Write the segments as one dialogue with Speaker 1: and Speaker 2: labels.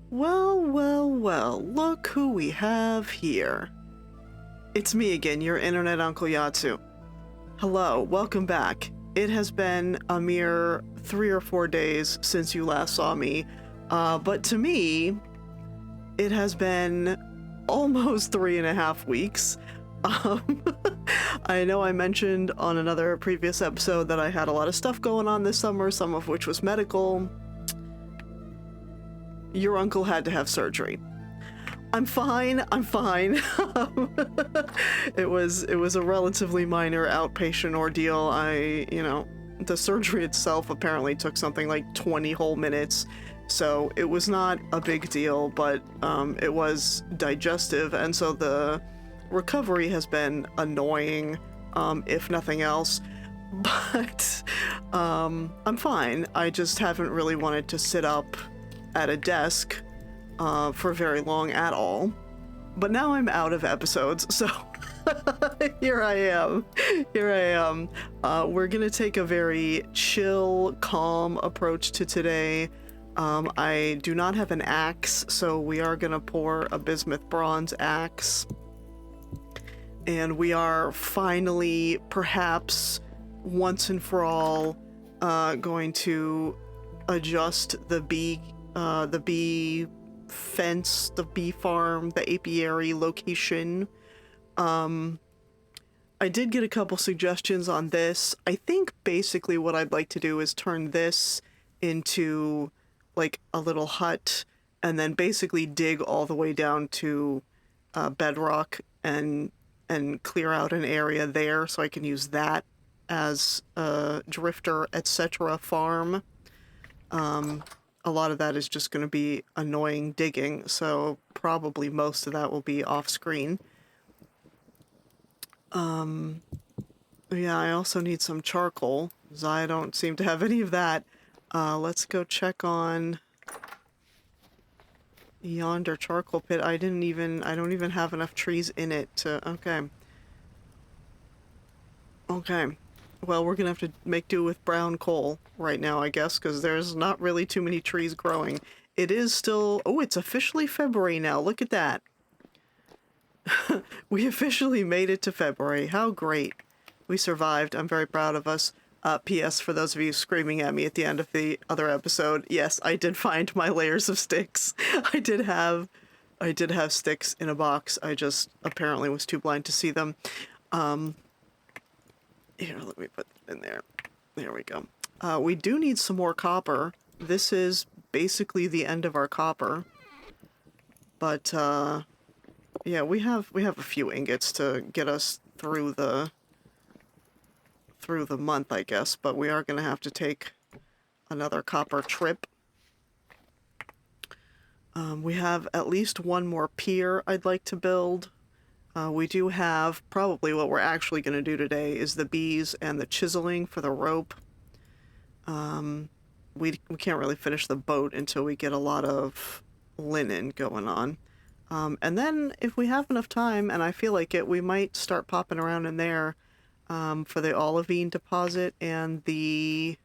Speaker 1: Well, well, well, look who we have here. It's me again, your internet Uncle Yatsu. Hello, welcome back. It has been a mere 3 or 4 days since you last saw me, but to me, it has been almost 3.5 weeks. Um, I know I mentioned on another previous episode that I had a lot of stuff going on this summer, some of which was medical. Your uncle had to have surgery. I'm fine. It was a relatively minor outpatient ordeal. The surgery itself apparently took something like 20 whole minutes. So it was not a big deal, but it was digestive, and so the recovery has been annoying, if nothing else. But I'm fine. I just haven't really wanted to sit up at a desk for very long at all. But now I'm out of episodes, so here I am. We're gonna take a very chill, calm approach to today. I do not have an axe, so we are gonna pour a bismuth bronze axe. And we are finally, perhaps once and for all, going to adjust the bee fence, the bee farm, the apiary location. I did get a couple suggestions on this. I think basically what I'd like to do is turn this into like a little hut, and then basically dig all the way down to bedrock and clear out an area there so I can use that as a drifter, etc. farm. A lot of that is just going to be annoying digging, so probably most of that will be off screen. Yeah, I also need some charcoal, because I don't seem to have any of that. Let's go check on yonder charcoal pit. I don't even have enough trees in it to... Okay. Well, we're gonna have to make do with brown coal right now, I guess, because there's not really too many trees growing. It is still... Oh, it's officially February now. Look at that. We officially made it to February. How great. We survived. I'm very proud of us. P.S. for those of you screaming at me at the end of the other episode, yes, I did find my layers of sticks. I did have sticks in a box. I just apparently was too blind to see them. Here, let me put them in there. There we go. We do need some more copper. This is basically the end of our copper. But, yeah, we have a few ingots to get us through the month, I guess, but we are going to have to take another copper trip. We have at least one more pier I'd like to build. We do have, probably what we're actually going to do today is the bees and the chiseling for the rope. We can't really finish the boat until we get a lot of linen going on. And then if we have enough time, and I feel like it, we might start popping around in there for the olivine deposit and the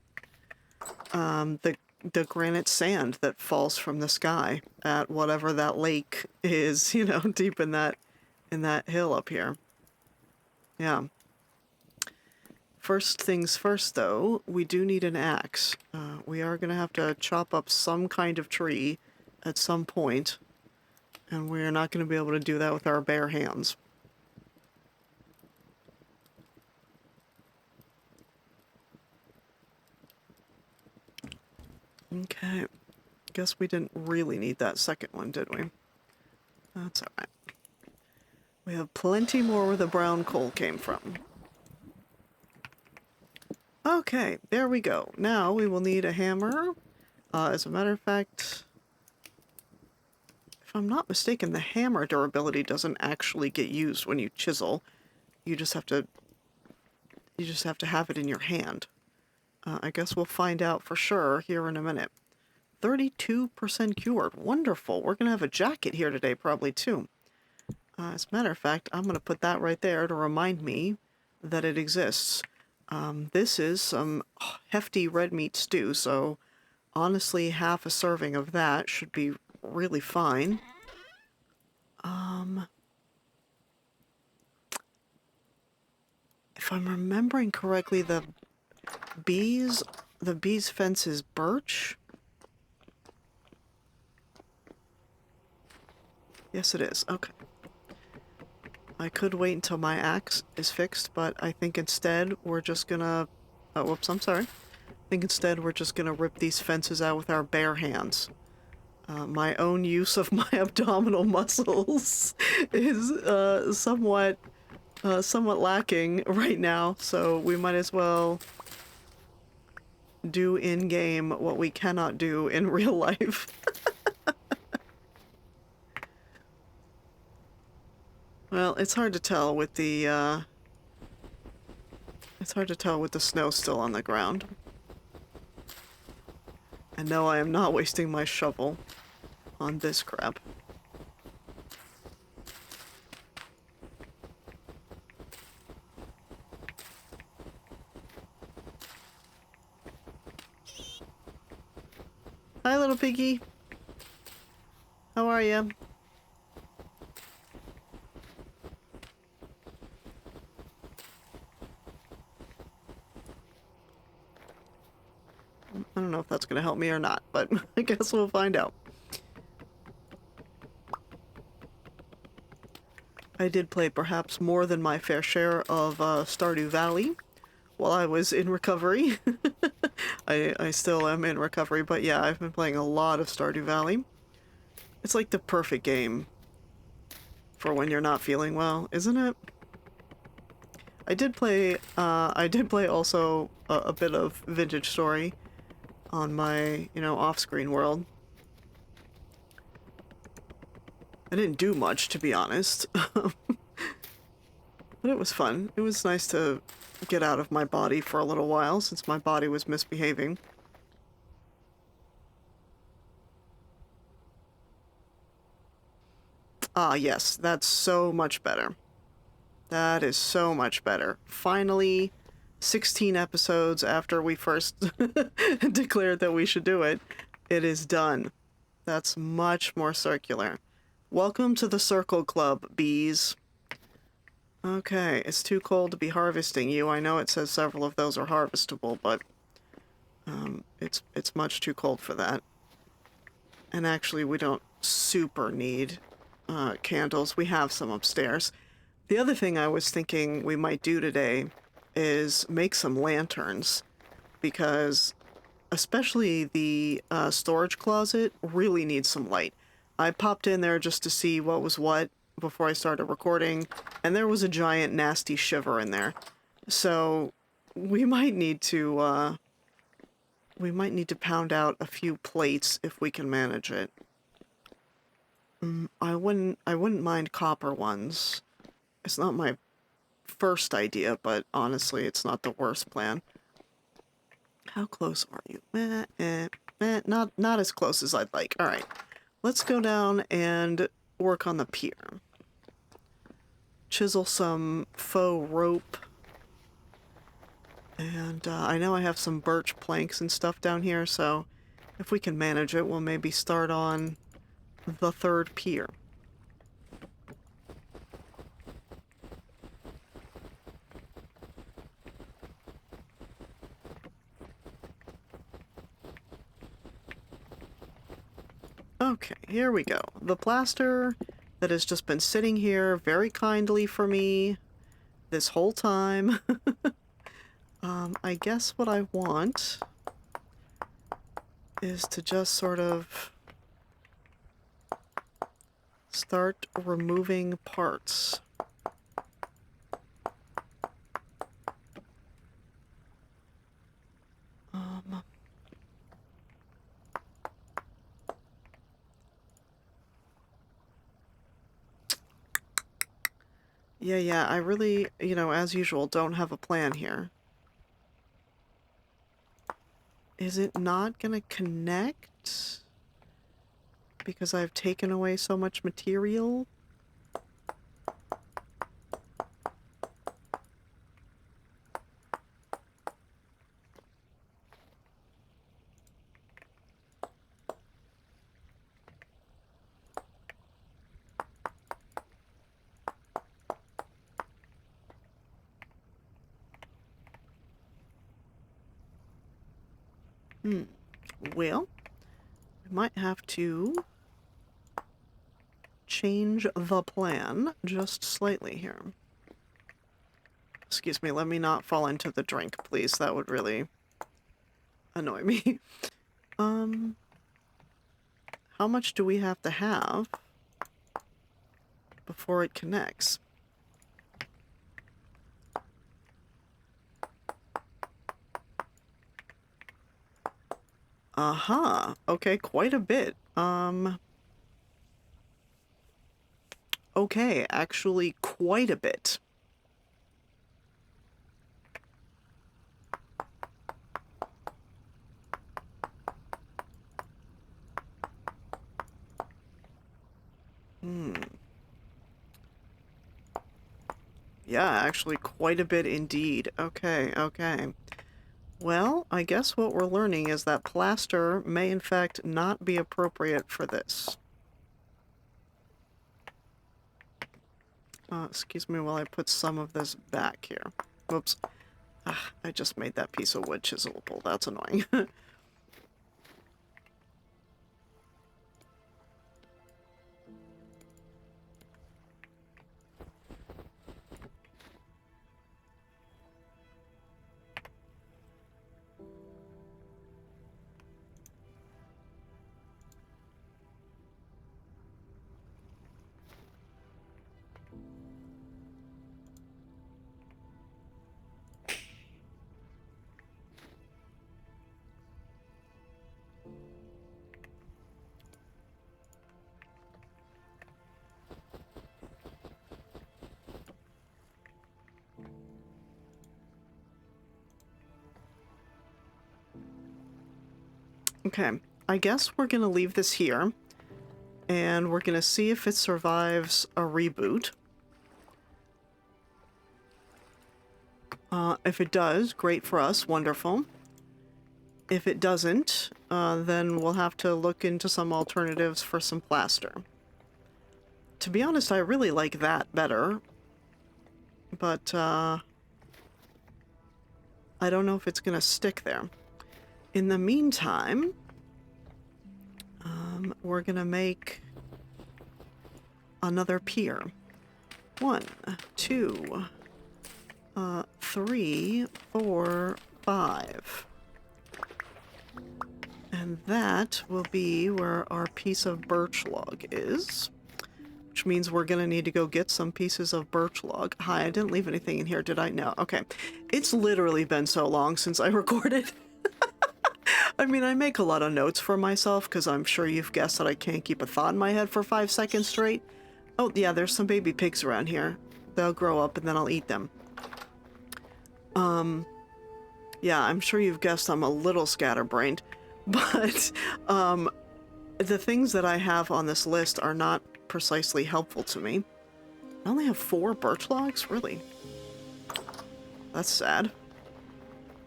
Speaker 1: granite sand that falls from the sky at whatever that lake is, you know, deep in that hill up here. Yeah. First things first, though, we do need an axe. We are going to have to chop up some kind of tree at some point, and we're not going to be able to do that with our bare hands. Okay. Guess we didn't really need that second one, did we? That's alright. We have plenty more where the brown coal came from. Okay, there we go. Now we will need a hammer. As a matter of fact, if I'm not mistaken, the hammer durability doesn't actually get used when you chisel. You just have to have it in your hand. I guess we'll find out for sure here in a minute. 32% cured. Wonderful. We're going to have a jacket here today probably too. As a matter of fact, I'm going to put that right there to remind me that it exists. This is some hefty red meat stew, so honestly half a serving of that should be really fine. If I'm remembering correctly, the bees fence is birch? Yes, it is. Okay. I could wait until my axe is fixed, but I think instead we're just gonna... Oh, whoops, I'm sorry. I think instead we're just gonna rip these fences out with our bare hands. My own use of my abdominal muscles is somewhat lacking right now, so we might as well do in-game what we cannot do in real life. Well, it's hard to tell with the snow still on the ground. And no, I am not wasting my shovel on this crap. Hi, little piggy. How are you? I don't know if that's gonna help me or not, but I guess we'll find out. I did play perhaps more than my fair share of Stardew Valley while I was in recovery. I still am in recovery, but yeah, I've been playing a lot of Stardew Valley. It's like the perfect game for when you're not feeling well, isn't it? I did play also a bit of Vintage Story on my, off-screen world. I didn't do much, to be honest. But it was fun. It was nice to get out of my body for a little while, since my body was misbehaving. Ah, yes, that's so much better. That is so much better. Finally, 16 episodes after we first declared that we should do it, it is done. That's much more circular. Welcome to the Circle Club, bees. Okay, it's too cold to be harvesting you. I know it says several of those are harvestable, but it's much too cold for that. And actually, we don't super need candles. We have some upstairs. The other thing I was thinking we might do today is make some lanterns, because especially the storage closet really needs some light. I popped in there just to see what was what before I started recording, and there was a giant nasty shiver in there. So we might need to pound out a few plates if we can manage it. I wouldn't mind copper ones. It's not my first idea, but honestly, it's not the worst plan. How close are you? Not as close as I'd like. All right, let's go down and work on the pier. Chisel some faux rope. And I know I have some birch planks and stuff down here, so if we can manage it, we'll maybe start on the third pier. Okay, here we go. The plaster that has just been sitting here very kindly for me this whole time. I guess what I want is to just sort of start removing parts. Yeah, I really, as usual, don't have a plan here. Is it not gonna connect? Because I've taken away so much material? Well, we might have to change the plan just slightly here. Excuse me, let me not fall into the drink, please. That would really annoy me. How much do we have to have before it connects? Aha, okay, quite a bit. Okay, actually quite a bit. Yeah, actually quite a bit indeed. Okay, okay. Well, I guess what we're learning is that plaster may in fact not be appropriate for this. Excuse me while I put some of this back here. Whoops. Ah, I just made that piece of wood chiselable. That's annoying. Okay, I guess we're gonna leave this here, and we're gonna see if it survives a reboot. If it does, great for us, wonderful. If it doesn't, then we'll have to look into some alternatives for some plaster. To be honest, I really like that better, but I don't know if it's gonna stick there. In the meantime, we're gonna make another pier. 1, 2, 3, 4, 5. And that will be where our piece of birch log is. Which means we're gonna need to go get some pieces of birch log. Hi, I didn't leave anything in here, did I? No. Okay. It's literally been so long since I recorded. I mean, I make a lot of notes for myself, because I'm sure you've guessed that I can't keep a thought in my head for 5 seconds straight. Oh, yeah, there's some baby pigs around here. They'll grow up and then I'll eat them. Yeah, I'm sure you've guessed I'm a little scatterbrained, but, the things that I have on this list are not precisely helpful to me. I only have 4 birch logs? Really? That's sad.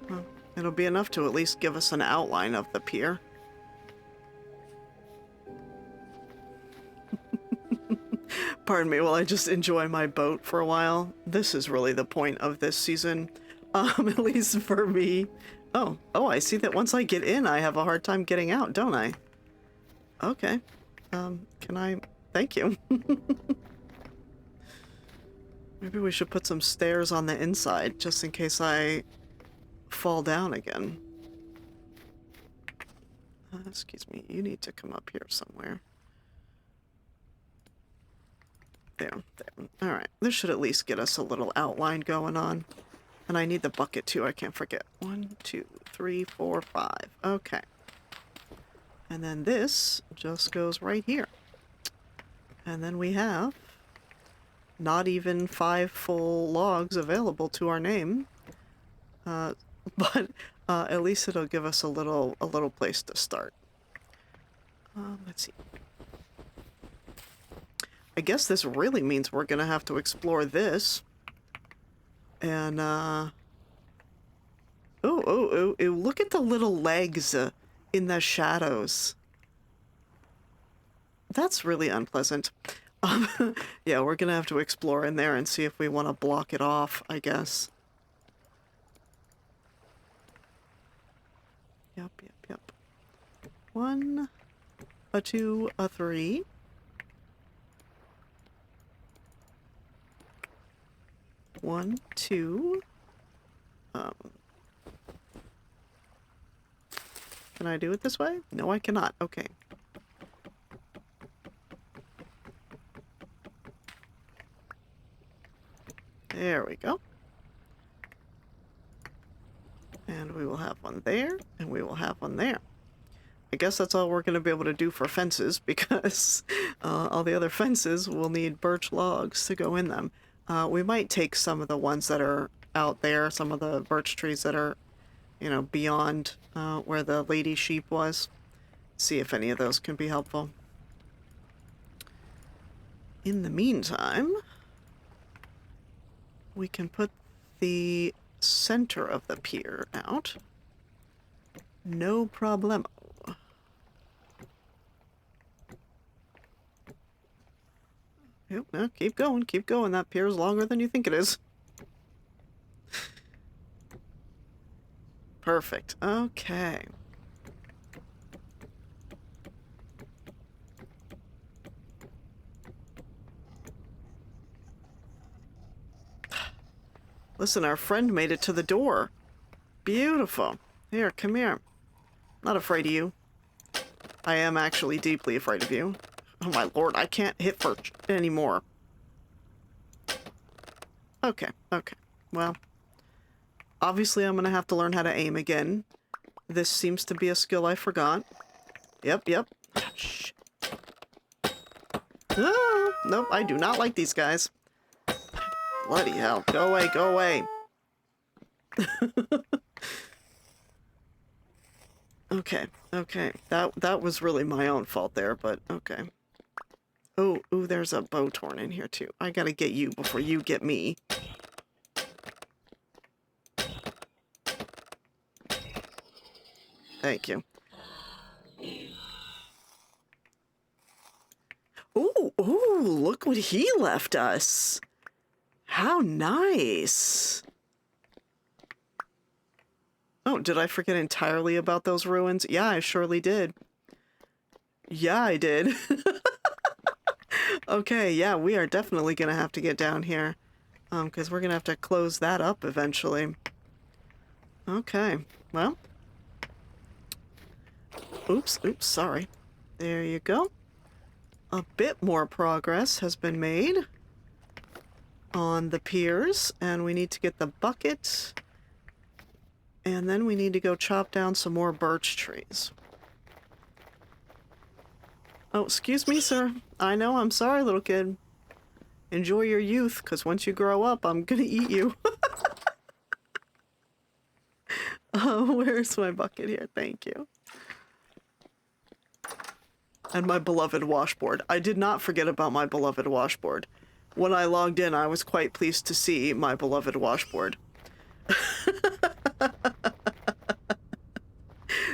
Speaker 1: Well, it'll be enough to at least give us an outline of the pier. Pardon me while I just enjoy my boat for a while. This is really the point of this season, at least for me. Oh, I see that once I get in, I have a hard time getting out, don't I? Okay. Can I... Thank you. Maybe we should put some stairs on the inside, just in case I fall down again. Excuse me, you need to come up here somewhere. There. Alright, this should at least get us a little outline going on. And I need the bucket too, I can't forget. 1, 2, 3, 4, 5. Okay. And then this just goes right here. And then we have not even 5 full logs available to our name. But at least it'll give us a little place to start. Let's see. I guess this really means we're gonna have to explore this. And, oh, look at the little legs in the shadows. That's really unpleasant. Yeah, we're gonna have to explore in there and see if we want to block it off, I guess. Yep. 1, a 2, a 3. One, two. Can I do it this way? No, I cannot. Okay. There we go. And we will have one there, and we will have one there. I guess that's all we're going to be able to do for fences, because all the other fences will need birch logs to go in them. We might take some of the ones that are out there, some of the birch trees that are, you know, beyond where the lady sheep was. See if any of those can be helpful. In the meantime, we can put the center of the pier out. No problemo. Yep, no, keep going, keep going. That pier is longer than you think it is. Perfect. Okay. Listen, our friend made it to the door. Beautiful. Here, come here. Not afraid of you. I am actually deeply afraid of you. Oh my lord, I can't hit for anymore. Okay, okay. Well, obviously I'm gonna have to learn how to aim again. This seems to be a skill I forgot. Yep, yep. Shh. Ah, nope, I do not like these guys. Bloody hell. Go away, go away. Okay, okay. That was really my own fault there, but okay. Oh, ooh, there's a Bowtorn in here too. I gotta get you before you get me. Thank you. Ooh, ooh, look what he left us. How nice. Oh, did I forget entirely about those ruins? Yeah, I surely did. Yeah, I did. Okay, yeah, we are definitely gonna have to get down here. Because we're gonna have to close that up eventually. Okay, well. Oops, oops, sorry. There you go. A bit more progress has been made on the piers, and we need to get the bucket, and then we need to go chop down some more birch trees. Oh, excuse me, sir. I know, I'm sorry, little kid. Enjoy your youth, because once you grow up, I'm gonna eat you. Where's my bucket here? Thank you. And my beloved washboard. I did not forget about my beloved washboard. When I logged in, I was quite pleased to see my beloved washboard.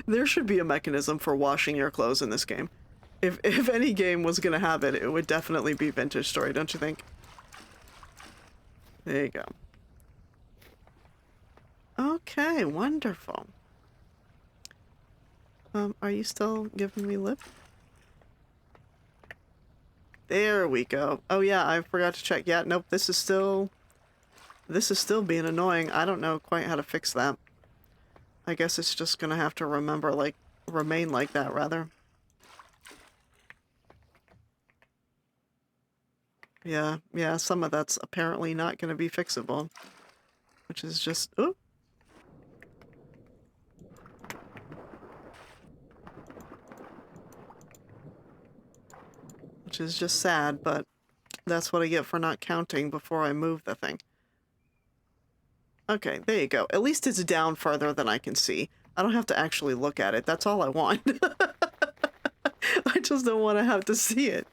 Speaker 1: There should be a mechanism for washing your clothes in this game. If any game was gonna have it, it would definitely be Vintage Story, don't you think? There you go. Okay, wonderful. Are you still giving me lip? There we go. Oh yeah, I forgot to check. Yeah, nope, this is still being annoying. I don't know quite how to fix that. I guess it's just gonna have to remain like that, rather. Yeah, yeah, some of that's apparently not gonna be fixable. Which is just, oh. Which is just sad, but that's what I get for not counting before I move the thing. Okay, there you go. At least it's down farther than I can see. I don't have to actually look at it. That's all I want. I just don't want to have to see it.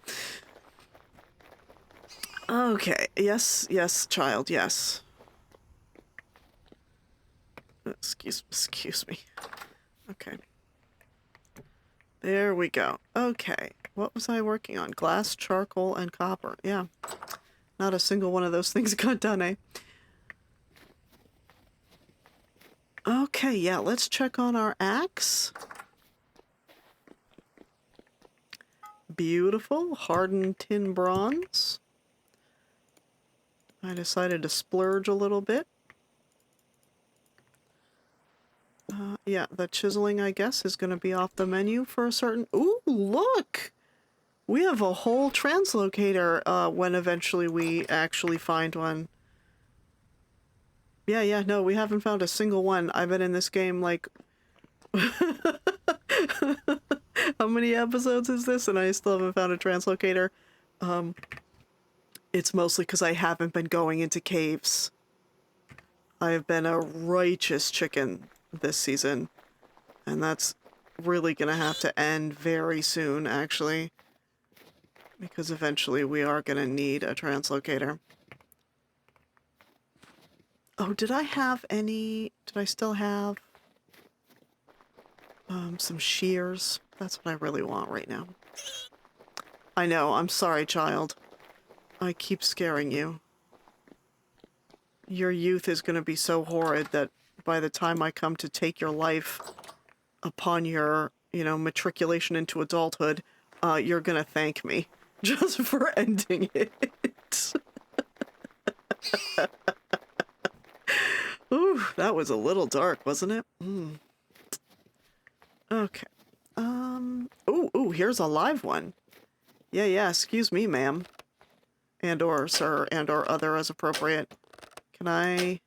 Speaker 1: Okay, yes, yes, child, yes. Excuse me. Okay. There we go. Okay, what was I working on? Glass, charcoal, and copper. Yeah. Not a single one of those things got done, eh? Okay, yeah, let's check on our axe. Beautiful. Hardened tin bronze. I decided to splurge a little bit. Yeah, the chiseling, I guess, is going to be off the menu for a certain... Ooh, look! We have a whole translocator when eventually we actually find one. Yeah, no, we haven't found a single one. I've been in this game, like... How many episodes is this? And I still haven't found a translocator. It's mostly because I haven't been going into caves. I have been a righteous chicken this season. And that's really gonna have to end very soon, actually. Because eventually we are gonna need a translocator. Oh, did I have any... Did I still have... some shears? That's what I really want right now. I know, I'm sorry, child. I keep scaring you. Your youth is gonna be so horrid that by the time I come to take your life upon your, you know, matriculation into adulthood, you're gonna thank me just for ending it. Ooh, that was a little dark, wasn't it? Okay. Ooh, here's a live one. Yeah, excuse me, ma'am. And or sir, and or other as appropriate. Can I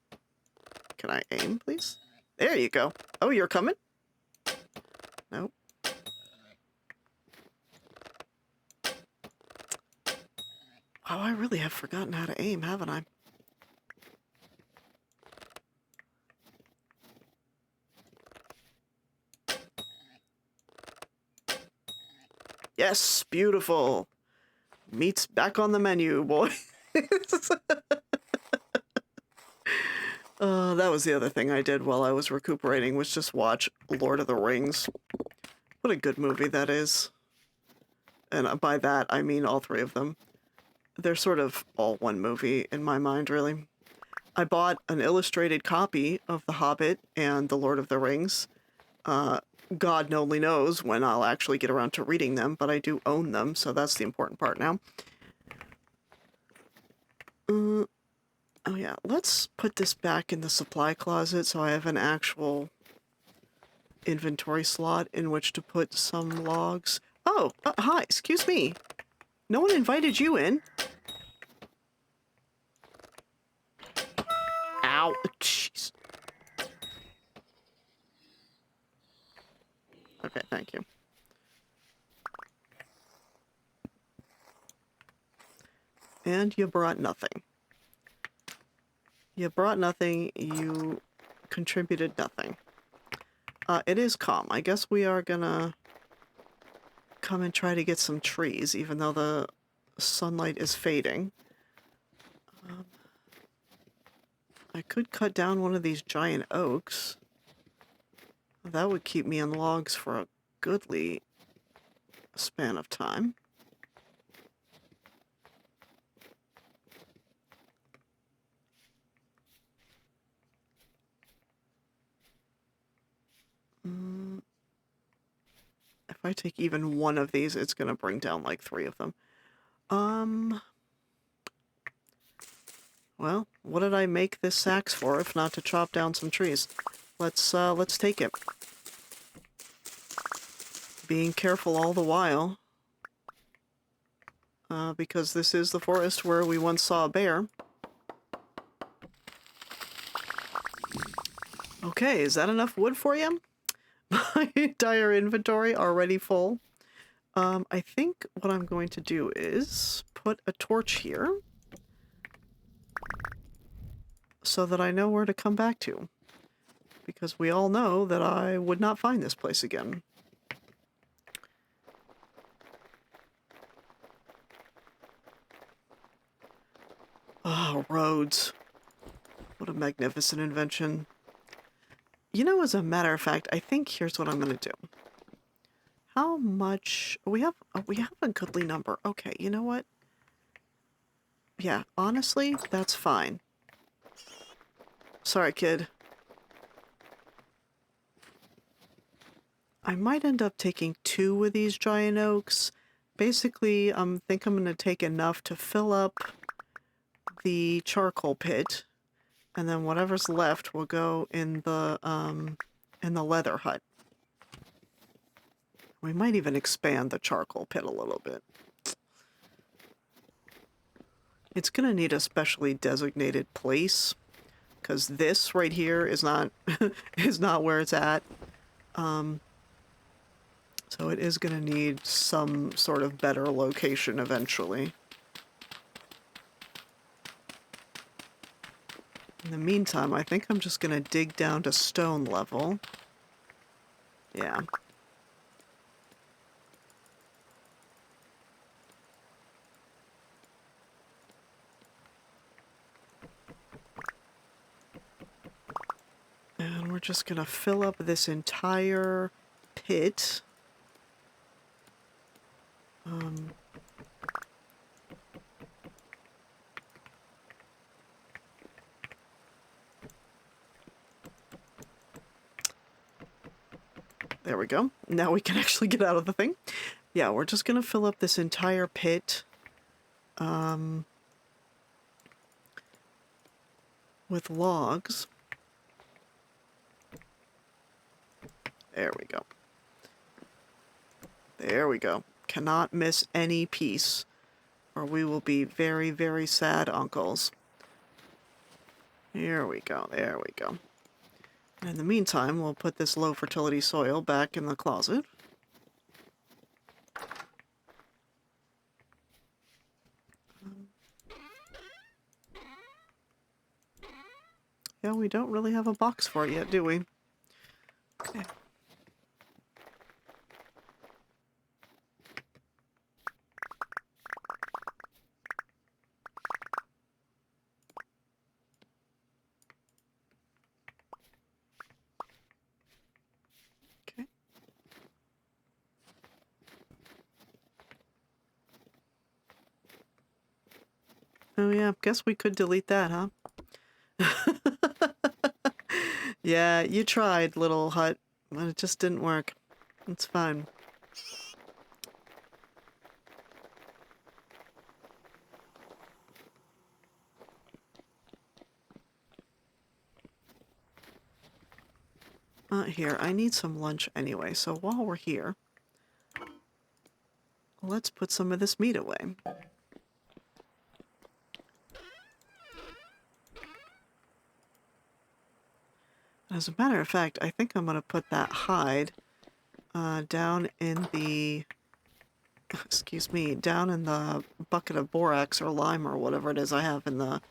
Speaker 1: aim, please? There you go. Oh, you're coming? Nope. Wow, I really have forgotten how to aim, haven't I? Yes, beautiful. Meat's back on the menu, boys. That was the other thing I did while I was recuperating, was just watch Lord of the Rings. What a good movie that is. And by that, I mean all three of them. They're sort of all one movie in my mind, really. I bought an illustrated copy of The Hobbit and The Lord of the Rings. God only knows when I'll actually get around to reading them, but I do own them, so that's the important part now. Oh yeah, let's put this back in the supply closet so I have an actual inventory slot in which to put some logs. Oh, hi, excuse me. No one invited you in. Ow, jeez. Okay, thank you. And you brought nothing. You brought nothing, you contributed nothing. It is calm. I guess we are gonna come and try to get some trees, even though the sunlight is fading. I could cut down one of these giant oaks. That would keep me in logs for a goodly span of time. If I take even one of these, it's gonna bring down like 3 of them. Well, what did I make this axe for if not to chop down some trees? Let's take it. Being careful all the while. Because this is the forest where we once saw a bear. Okay, is that enough wood for you? My entire inventory already full. I think what I'm going to do is put a torch here so that I know where to come back to. Because we all know that I would not find this place again. Oh, roads. What a magnificent invention. You know, as a matter of fact, I think here's what I'm gonna do. How much... we have a goodly number. Okay, you know what? Yeah, honestly, that's fine. Sorry, kid. I might end up taking 2 of these giant oaks basically, think I'm gonna take enough to fill up the charcoal pit, and then whatever's left will go in the leather hut. We might even expand the charcoal pit a little bit. It's gonna need a specially designated place, because this right here is not is not where it's at. So it is gonna need some sort of better location eventually. In the meantime, I think I'm just gonna dig down to stone level. Yeah. And we're just gonna fill up this entire pit. There we go. Now we can actually get out of the thing. Yeah, we're just gonna fill up this entire pit with logs. There we go. There we go. Cannot miss any piece, or we will be very, very sad uncles. Here we go. There we go. In the meantime, we'll put this low fertility soil back in the closet. Yeah, we don't really have a box for it yet, do we? Okay. Okay. Oh yeah, guess we could delete that, huh? Yeah, you tried, little hut, but it just didn't work. It's fine. Here, I need some lunch anyway, so while we're here, let's put some of this meat away. As a matter of fact, I think I'm gonna put that hide down in the, excuse me, down in the bucket of borax or lime or whatever it is I have in the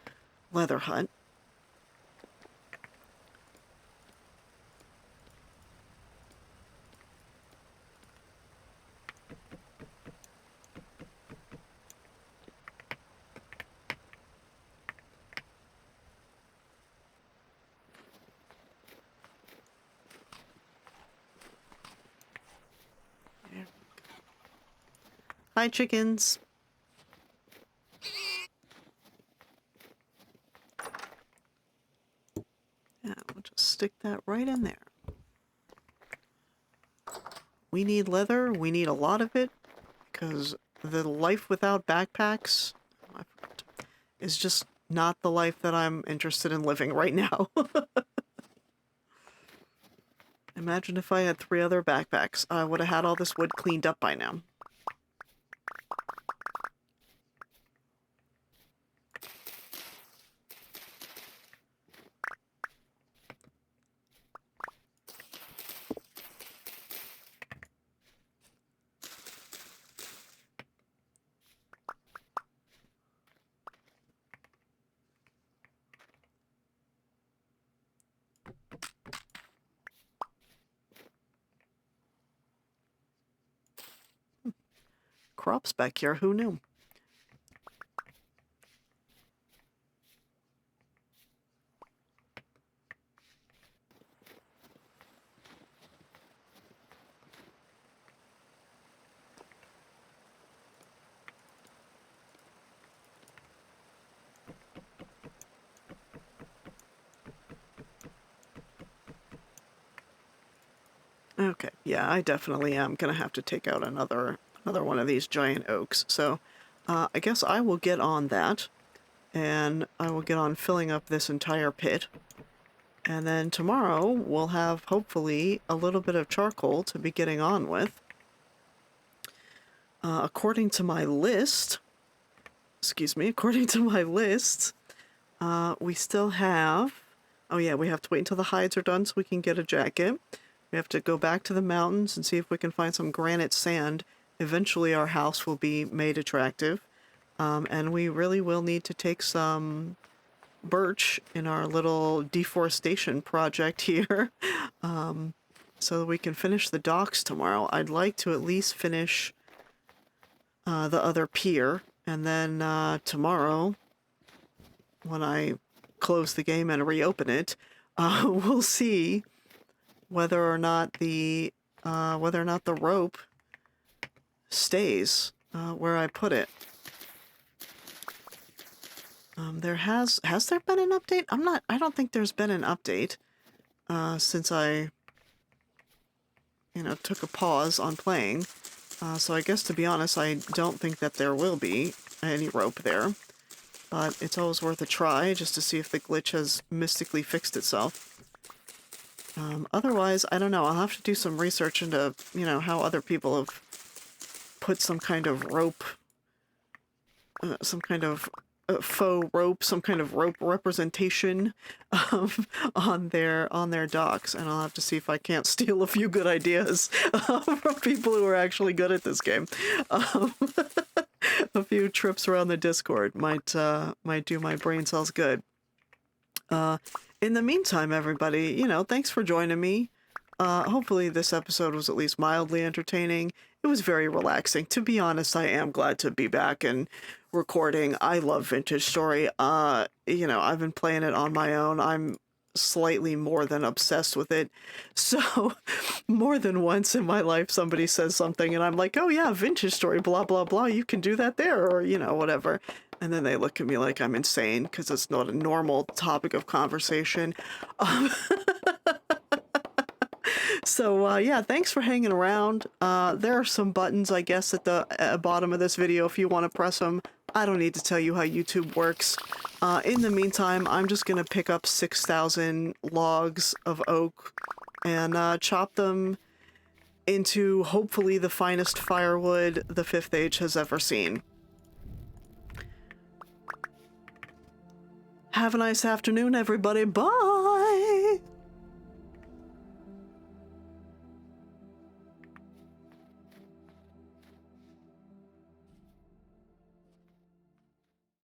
Speaker 1: leather hut. Hi, chickens. Yeah, we'll just stick that right in there. We need leather. We need a lot of it, because the life without backpacks is just not the life that I'm interested in living right now. Imagine if I had 3 other backpacks. I would have had all this wood cleaned up by now. Crops back here, who knew? Okay, yeah, I definitely am gonna have to take out another Another one of these giant oaks. So I guess I will get on that, and I will get on filling up this entire pit. And then tomorrow we'll have, hopefully, a little bit of charcoal to be getting on with. According to my list, according to my list, we still have, oh yeah, we have to wait until the hides are done so we can get a jacket. We have to go back to the mountains and see if we can find some granite sand. Eventually our house will be made attractive. And we really will need to take some birch in our little deforestation project here, so that we can finish the docks tomorrow. I'd like to at least finish the other pier, and then tomorrow, when I close the game and reopen it, we'll see whether or not the rope stays where I put it. Has there been an update? I don't think there's been an update since I, took a pause on playing. So I guess, to be honest, I don't think that there will be any rope there. But it's always worth a try just to see if the glitch has mystically fixed itself. Otherwise, I don't know. I'll have to do some research into, how other people have put some kind of rope, some kind of faux rope, some kind of rope representation on their docks, and I'll have to see if I can't steal a few good ideas from people who are actually good at this game. A few trips around the Discord might do my brain cells good. In the meantime, everybody, thanks for joining me. Hopefully this episode was at least mildly entertaining. It was very relaxing. To be honest, I am glad to be back and recording. I love Vintage Story. I've been playing it on my own. I'm slightly more than obsessed with it. So more than once in my life, somebody says something and I'm like, oh yeah, Vintage Story, blah, blah, blah. You can do that there, or, whatever. And then they look at me like I'm insane because it's not a normal topic of conversation. So, yeah, thanks for hanging around. There are some buttons, I guess, at the bottom of this video if you want to press them. I don't need to tell you how YouTube works. In the meantime, I'm just going to pick up 6,000 logs of oak and chop them into, hopefully, the finest firewood the Fifth Age has ever seen. Have a nice afternoon, everybody. Bye!